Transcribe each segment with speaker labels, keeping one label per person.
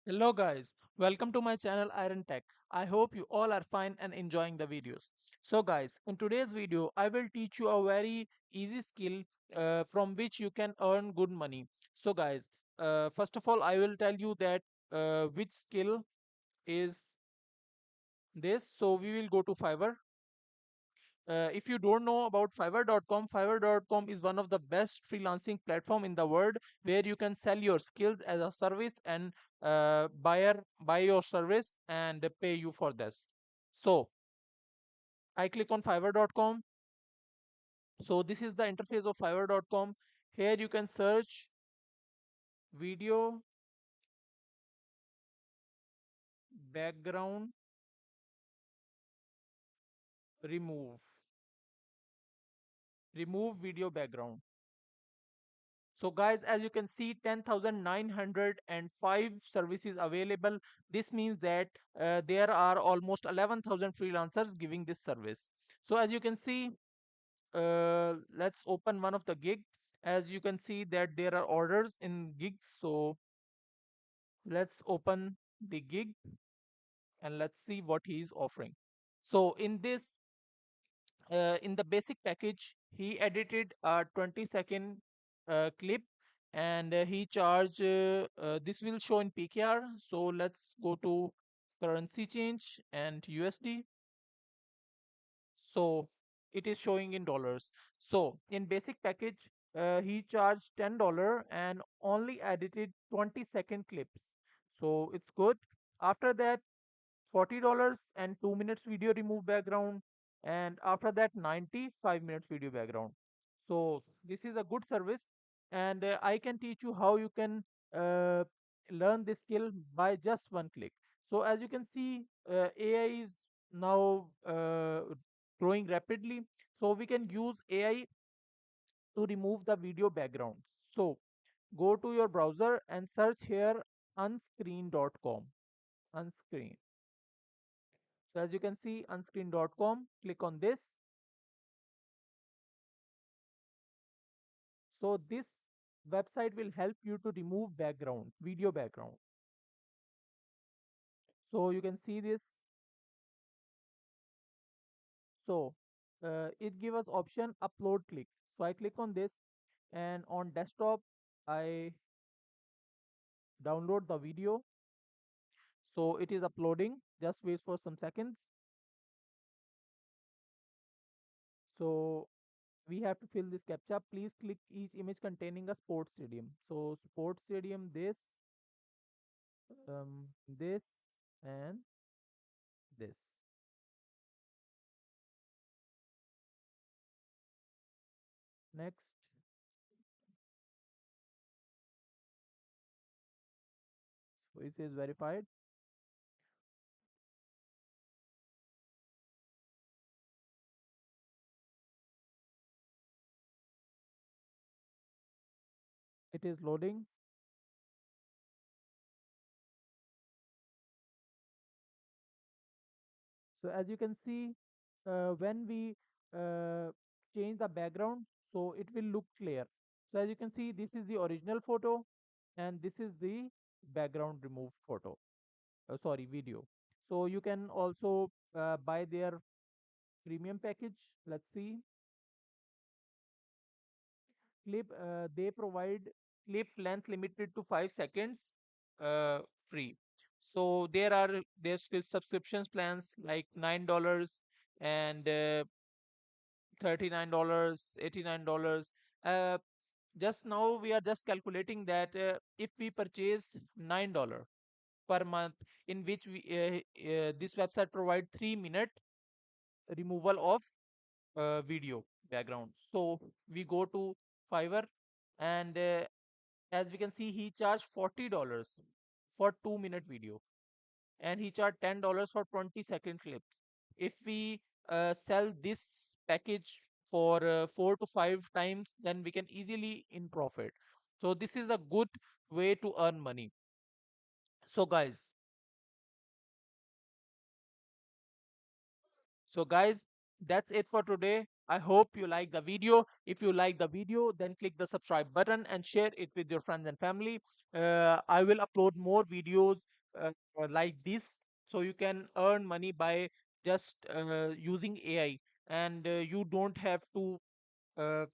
Speaker 1: Hello guys, welcome to my channel Iron Tech. I hope you all are fine and enjoying the videos. So guys, in today's video, I will teach you a very easy skill from which you can earn good money. So guys, first of all, I will tell you that which skill is this. So we will go to Fiverr. If you don't know about Fiverr.com, Fiverr.com is one of the best freelancing platform in the world where you can sell your skills as a service and buyer buy your service and pay you for this. So I click on Fiverr.com. So this is the interface of Fiverr.com. Here you can search video background remove remove video background. So guys, as you can see, 10,905 services available. This means that there are almost 11,000 freelancers giving this service. So as you can see, let's open one of the gig. As you can see that there are orders in gigs. So let's open the gig and let's see what he is offering. So in the basic package, he edited a 20-second clip and he charged this will show in PKR. So let's go to currency change and USD. So it is showing in dollars. So in basic package, he charged $10 and only edited 20-second clips. So it's good. After that, $40 and 2 minutes video remove background, and after that 95 minutes video background. So this is a good service, and I can teach you how you can uh, learn this skill by just one click. So as you can see, AI is now growing rapidly, so we can use AI to remove the video background. So go to your browser and search here unscreen.com. Unscreen. So as you can see, unscreen.com, click on this. So this website will help you to remove background, video background. So you can see this. So it gives us option upload click. So I click on this, and on desktop I download the video. So it is uploading. Just wait for some seconds. So we have to fill this captcha. Please click each image containing a sports stadium. So sports stadium, this and this. Next. So it is verified. It is loading. So as you can see, when we uh, change the background, so it will look clear. So as you can see, this is the original photo and this is the background removed photo. Sorry, video. So you can also buy their premium package. Let's see. They provide clip length limited to 5 seconds, uh, free. So there's subscriptions plans like $9 and $39, $89. uh, just now we are just calculating that if we purchase $9 per month, in which this website provide 3 minute removal of video background. So we go to Fiverr, and as we can see, he charged $40 for 2 minute video, and he charged $10 for 20-second clips. If we sell this package for 4 to 5 times, then we can easily in profit. So this is a good way to earn money. So guys, that's it for today. I hope you like the video. If you like the video, then click the subscribe button and share it with your friends and family. I will upload more videos like this, so you can earn money by just using AI, and you don't have to uh,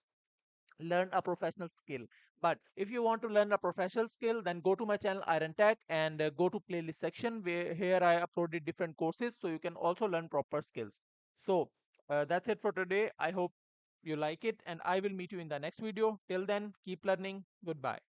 Speaker 1: learn a professional skill. But if you want to learn a professional skill, then go to my channel Iron Tech and go to playlist section, where here I uploaded different courses, so you can also learn proper skills. So that's it for today. I hope you like it, and I will meet you in the next video. Till then, keep learning. Goodbye.